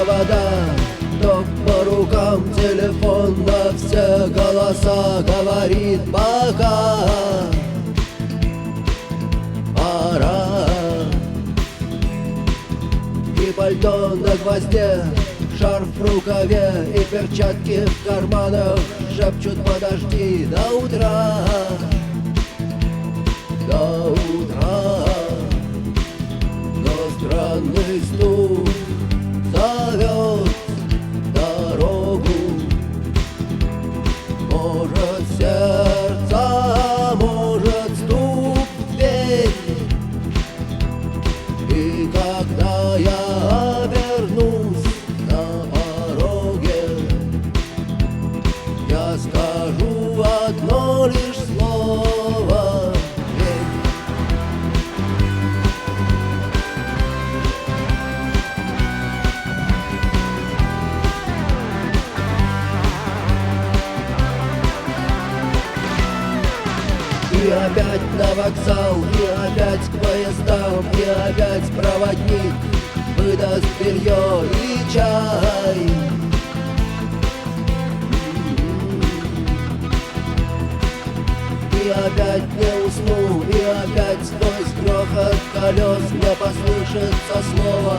провода, ток по рукам, телефон на все голоса говорит пока. Пора. И пальто на гвозде, шарф в рукаве и перчатки в карманах шепчут: подожди до утра, до утра. Но странный стук зовет дорогу. Может, сердце, может, стук в дверь. И когда я обернусь на пороге, я скажу одно лишь слово: верь. И опять на вокзал, и опять к поездам, и опять проводник выдаст белье и чай. И опять не усну, и опять сквозь грохот колес мне послышится слово: